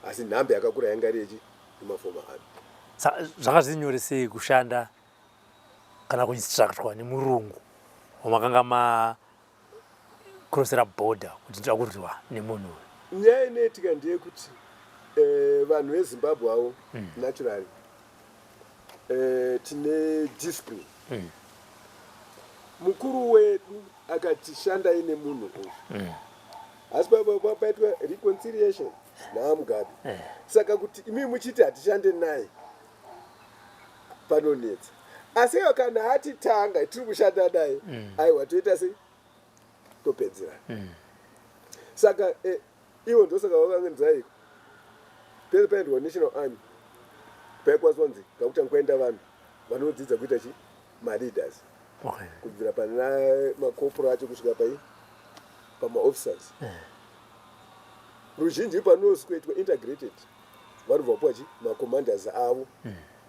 asi nhambe yakakura yanga iri yechi imafoma army zvakazvinyore sei kushanda kana kuinstructwa nemurungu wamakanga makrosera border kuti ndakurwa nemunhu nyaya inoitika ndeyekuti vanhu veZimbabwe avo naturally tine discipline mukuru wedu akati shandai nemunhu uyu asi paitwa reconciliation naamugabe saka kuti imi muchiti hatishande naye panonetsa asi kana atitanga tiri kushanda naye aiwa toita sei topedzera saka ivo ndosaka vakanganizaiko pese paendwa national army paikwazwanzi ngakutanga kwaenda vanhu vanodzidza kuita chi maleaders kubvira pana makopura acho kusvika pamaofficers ruzhinji panoskuitwa integrated vanobva chi macommanders avo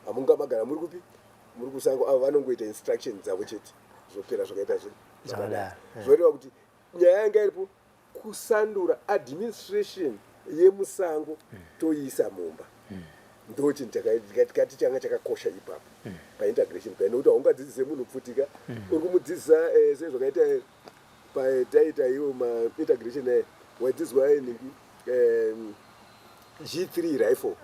hamunga magara muri kupi muri kusango avo vanongoita instructions dzavo chete zvopera zvakaita zvoreva kuti nyaya yanga iripo kusandura administration yemusango toiisa mumba ndo chinhu tikati changa chakakosha ipapo paintegration paya nokuti haungadzidzise munhu pfutika uri kumudzidzisa sezvakaita taita iwo maintegration aya waidzidzwa ningi G3 rifle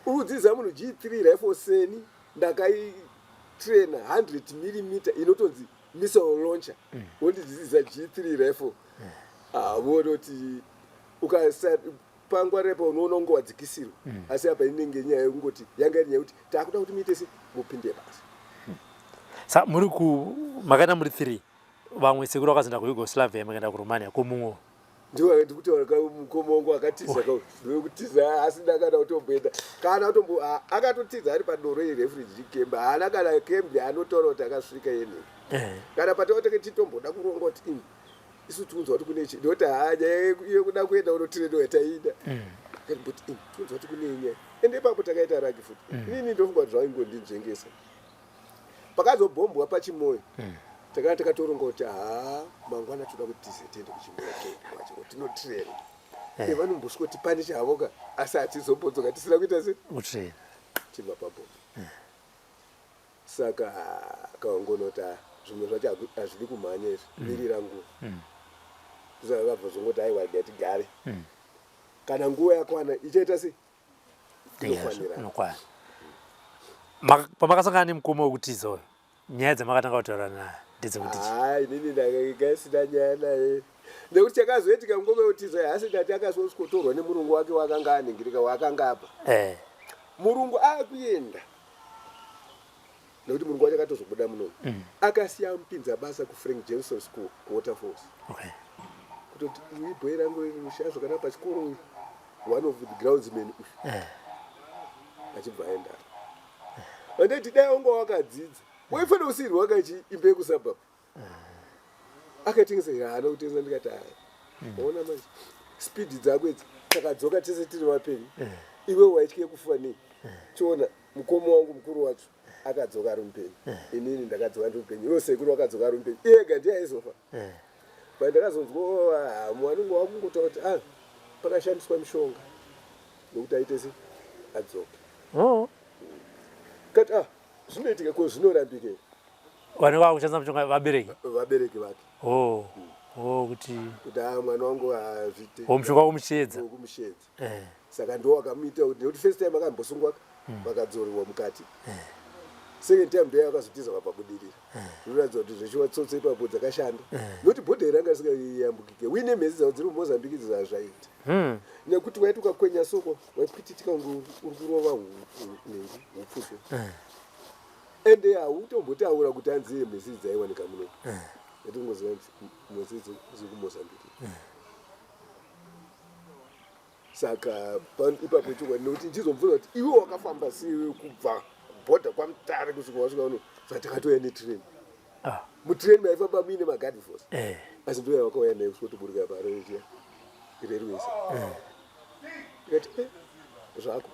uri kudzidzisa munhu G3 rifle seni ndakaitraina 100mm inotonzi missile launcher wondidzidzisa G3 rifle vonoti panguva repo unoona unge wadzikisirwa asi apa inenge nyaya yekungoti yanga iri nyaya yekuti taakuda kuti muite se mupinde basa sa muri makaenda muri 3 vamwe sekuru vakazoenda kuYugoslavia makaenda kuRomania komumwe ndiwo ndikutaura mukoma wangu akatiza kutiza asi ndakada kutomboenda kana kutombo akatotiza ari padoro yerefugee camp haana kana camp anotaura kuti akasvika yene kana pataoteke titomboda kuronga kuti isu tunzwa kuti kune ndokuti hanya yekuda kuenda unotireno yataida but tunzwa kuti kune nyaya ende ipapo takaita ragi futi inini ndofunga kuti zvaingondinzvengesa pakazobhombwa pachimoyo takanga takatoronga kuti mangwana toda kuti tize tiende kuchimoyo kwacho tinotirena vanombosvika pane chavoka asi hatizombodzoka tisina kuita se kutrena timapabhomba saka kawangonota zvimwe zvacho hazvidi kumhanya izvi mirira nguva kusakabva zvongoti aiwa tigare kana nguva yakwana ichaita se inofanira pamakasangana nemukoma wekutiza uyu nyaya dzamakatanga kutaura naye ndedzekuti inini ndakasina nyaya naye nekuti chakazoitika mukoma wekutiza asi ndati akazosikotorwa nemurungu wake wakanga aningirika wakanga apa murungu akuenda nekuti murungu wacho akatozobuda munomu akasiya mupinza basa kuFrank Jameson School kuWaterfalls kutoti ibhoyi rangu rishaya zvakanaka pachikoro uyu one of the groundsmen uyu achibva aenda anditi dai wanga wakadzidza waifanira kusiyirwa wakachiimbe kusabhabha akatengesa haana kutengesa ndikati ona manje spidi dzako idzi takadzoka tese tiri vapenyu iwe waitye kufa nei chiona mukoma wangu mukuru wacho akadzoka ari mupenyu inini ndakadzoka ndiri mupenyu iwo sekuru akadzoka ari mupenyu iyega ndiye aizofa pandakazonzwa mwanungu wakungotaura kuti pakashandiswa mishonga nokuti aite se adzoka kati zvinoitika ko zvinorambikei vanenge vakushandisa mishonga vabereki vake kuti mwana wangu hazvite mushonga womushedza saka ndo wakamuita kuti nekuti first time akambosungwa vakadzorerwa mukati second time ndiye akazotiza vapabudirira zvinoratidza kuti zvechiwa tsotso ipapo dzakashanda nokuti bhodha ranga risingayambukike uine mhezi dzavo dziri mumozambique dzazvaita nekuti waiti ukakwenya soko waipwititika unge uri kurova hupfuswe ende hautombotaura kuti hanziye mhezi dzaiwanika muno ati ungoziva mhezi dziri kumozambique saka ipapo chokwadi nekuti ndizomvura kuti iwe wakafamba siwe kubva bhodha kwamutare kusvika wasvika uno zvatakatoya netrain mutrain maifamba muine magard force asi ndo yawakauya naye kusikotoburika pareia irerwesa ikati zvako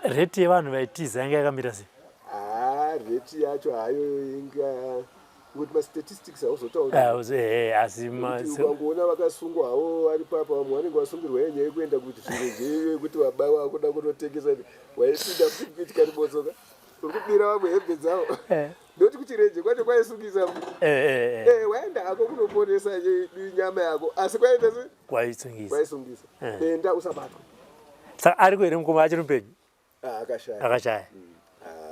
reti yevanhu vaitiza yanga yakamira sei reti yacho hayo inga kuti mastatistics hauzotauri ukangoona vakasungwa havo vari papa vamwe vanenge vasungirwa yenyaya yekuenda kuti zviro zveive kuti vaba vakuda kunotengesa waipinda kuitika ribotsoka uri kubira vamwe hembe dzavo ndokuti kuchirenje kwacho kwaisungisa waenda hako kunoponesa nyama yako asi kwaita se kwaisungisa enda usabatwa saka ari kwere mukoma achiri mupenyu akashaya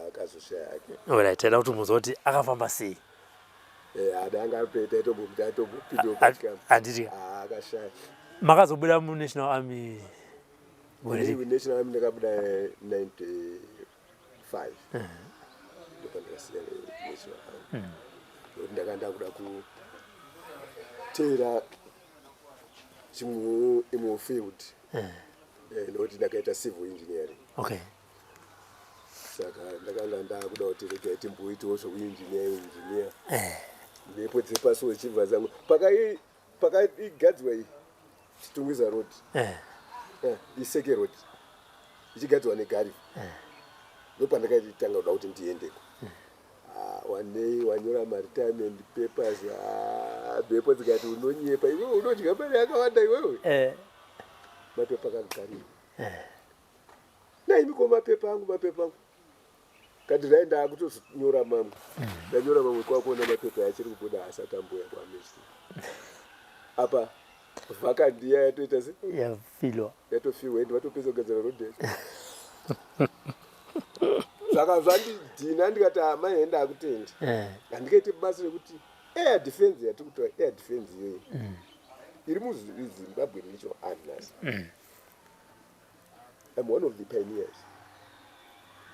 akazoshaya ake orit taida kuti muzwa kuti akafamba sei adanga apeta handiti akashaya makazobuda munational army national army ndakabuda 95 ndopandakasiya national army ndokuti ndakanda kuda kuteera chimwe imwe field nokuti ndakaita civil engineering saka ndakanga ndakuda kuti regaiti mboitiwo zvekuengineer mhepo dzepasi wechibva zangu pakaigadzwa iyi chitungwiza road iseke road ichigadzwa negari ndopandakaitanga kuda kuti ndiendeko wanei wanyora maretirement papers mhepo dzikati unonyepa iwewe unodya mari yakawanda iwewe mapepa kagarira naimiko mapepa angu kati raenda kutonyora mamwe ndanyora mamwe kwakuona mapepa yachiri kubuda asati ambuya kwamesi apa vakandiya yatoita se yatofirwa endi vatopedza kugadzira rodhi yacho saka zvandidhina ndikati amai enda akutendi handikaite basa rekuti air defense yatiri kutora air defense iyoyi iri muzimbabwe richo anhasi I'm one of the pioneers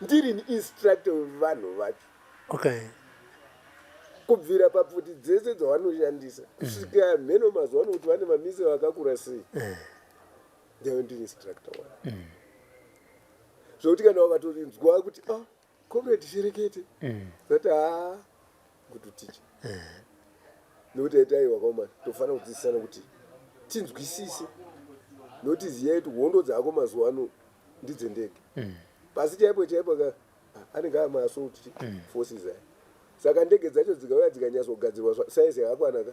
ndiri instructor wevanhu vacho kubvira papfuti dzese dzavanoshandisa kusvika mheno mazuva ano kuti vane mamise vakakura sei ndeo ndiri instructor wavo zvokuti kana vakatorinzwa kuti comrade Sherekete zati kuti ticha nokuti aitaiwa kauma tofanira kudzidzisana kuti tinzwisise nokuti ziyai kuti hondo dzako mazuva ano ndidzendeke pasi chaipo ka anenge amaassault forces aya saka ndege dzacho dzikauya dzikanyatsogadzirwa saizi yakakwana ka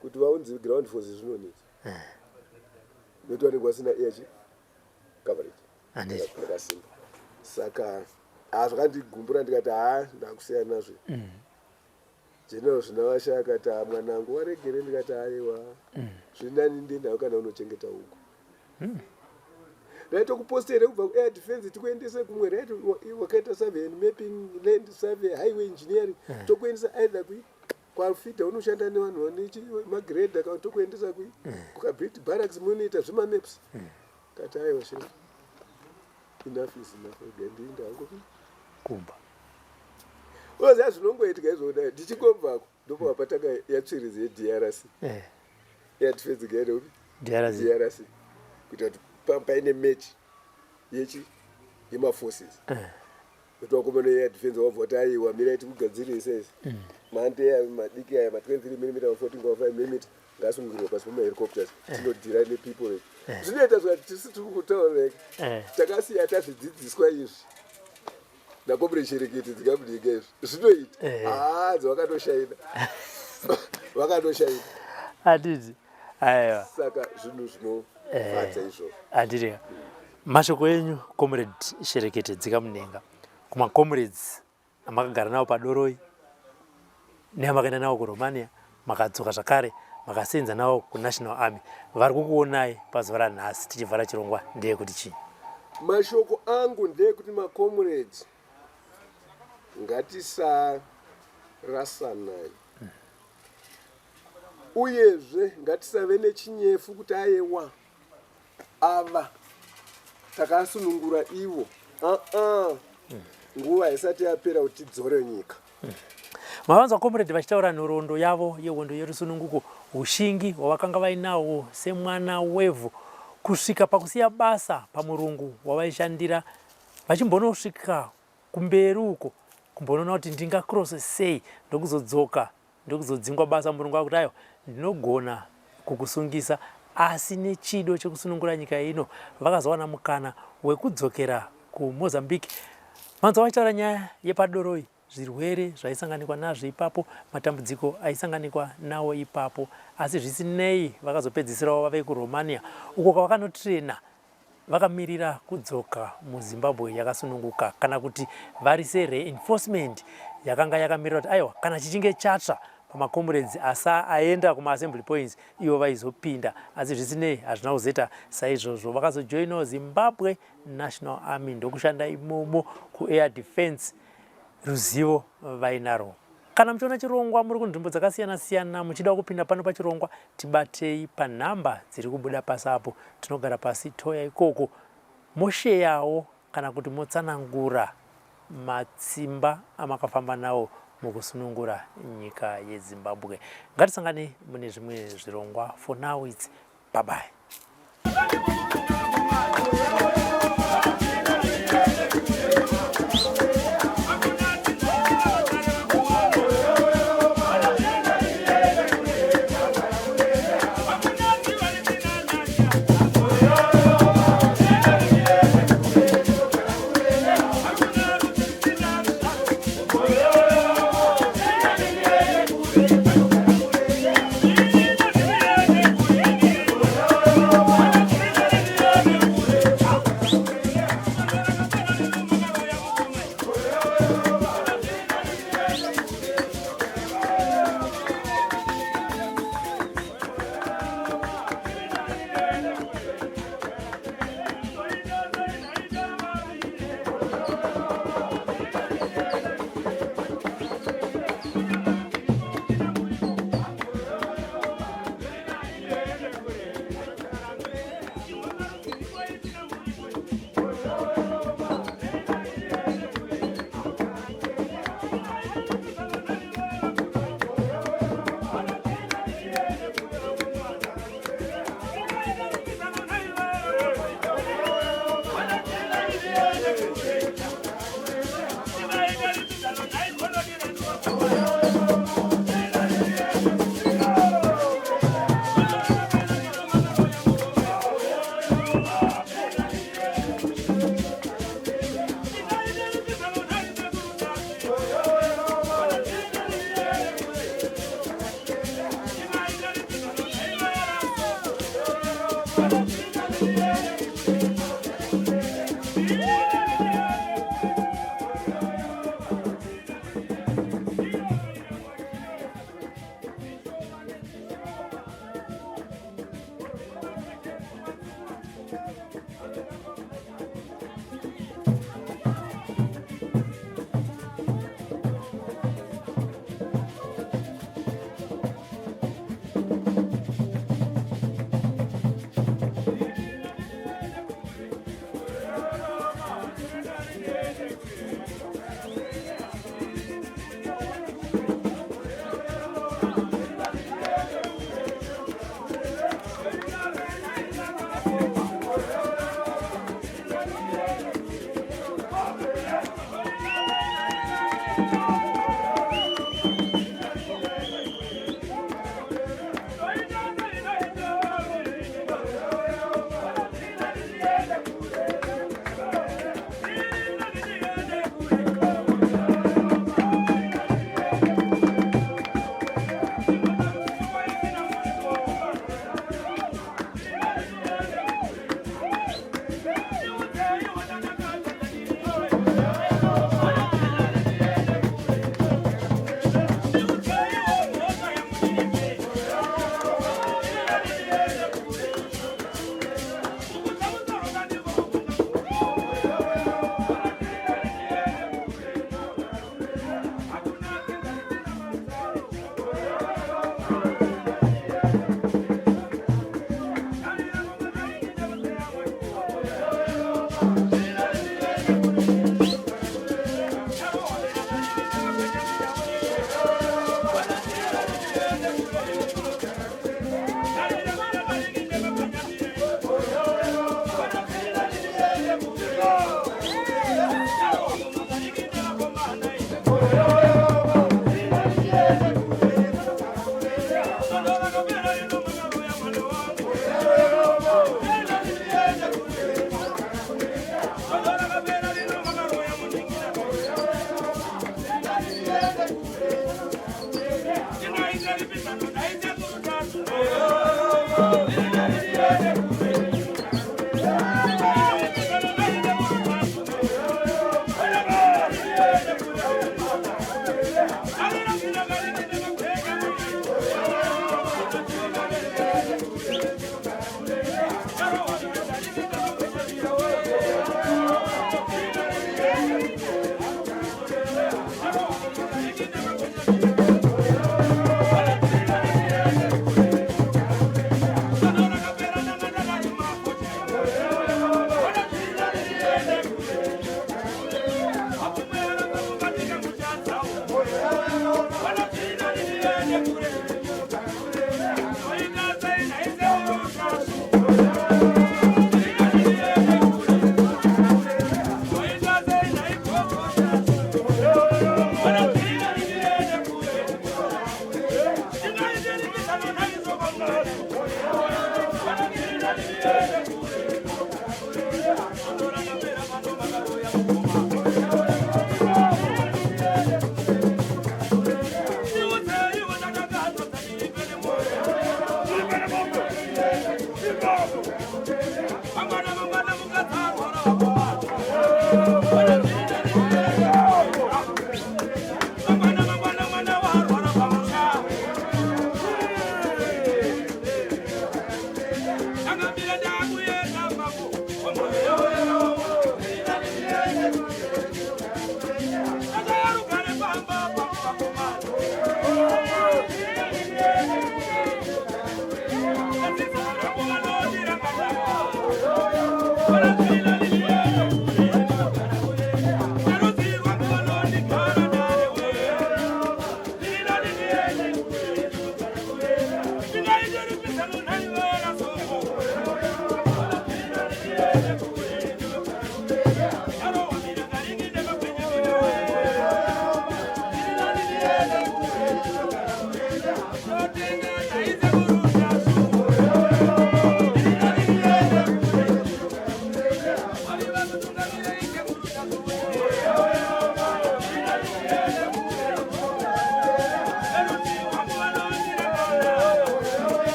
kuti vaunzi ground forces zvinonetsa nokuti vanenge vasina air coverage yakasimba saka zvakandigumbura ndikati ndakusiya nazvo general zvinavasha akati mwanangu waregere ndikati aiwa zvinani ndendawo kana unochengeta uko raitokupostera kubva kuair defense tikuendese kumwe raiti wakaita survey and mapping land survey highway engineering tokuendesa either kwalfida unoshanda nevanhu vane magrade kana tokuendesa kukabuild barracks munoita zvimamaps kati aiwa shiri enough is enough gandiinda hangu kumba oza zvinongoitika izvona ndichikombako ndopava pataka yatsvirizi yeDRC air defense gaire upi DRC kuita kuti paine match yemaforces kuti wakomana air defense wabva kuti aiwa mira iti kugadzirisa izvi mande madiki aya ma23mm ma14.5mm ngasungirwa pasi pamahelicopters tinodhira nepeople zvinoita zvati tisi tiri kutaura takasiya tazvidzidziswa izvi nakomrade Sherekete dzikamuninga izvi zvinoita dzavakatoshaina vakatoshaina adidi aiwa saka zvinhu zvinofadza izvozvo adidi mashoko enyu comrade Sherekete dzikamuninga kumacomrades amakagara navo padoroi neamakaenda navo kuRomania makadzoka zvakare makasenza navo kuNational Army vari kukuonai pazuva ranhasi tichivhara chirongwa ndeyekuti chii? Mashoko angu ndeyekuti macomrades ngatisarasanai uyezve ngatisave nechinyefu kuti aiwa ava takasunungura ivo nguva isati yapera kuti tidzore nyika. Mavanza comrade vachitaura nhoroondo yavo yehondo yerusununguko ushingi hwavakanga vainawo semwana wevhu kusvika pakusiya basa pamurungu wavaishandira vachimbonosvika kumberi uko kumbonoona kuti ndingacross sei ndokuzodzoka ndokuzodzingwa basa murungu akuti aiwa ndinogona kukusungisa asi nechido chekusunungura nyika ino vakazowana mukana wekudzokera kuMozambique. Manzo vachitaura nyaya yepadoroi zvirwere zvaisanganikwa nazvo ipapo matambudziko aisanganikwa nawo ipapo asi zvisinei vakazopedzisirawo vave kuRomania uko kwavakanotrena vakamirira kudzoka muZimbabwe yakasununguka kana kuti vari sereinforcement yakanga yakamirira kuti aiwa kana chichinge chatsva pamacomrades asaenda kumaassembly points ivo vaizopinda asi zvisinei hazvina kuzoita saizvozvo vakazojoinawo Zimbabwe National Army ndokushanda imomo kuair defense ruzivo vainaro. Kana muchiona chirongwa muri kunzvimbo dzakasiyana siyana muchida kupinda pano pachirongwa tibatei panhamba dziri kubuda pasi apo tinogara pasi toya ikoko mosheyawo kana kuti motsanangura matsimba amakafamba nawo mukusunungura nyika yeZimbabwe. Ngatisangane mune zvimwe zvirongwa. For now it's bye bye.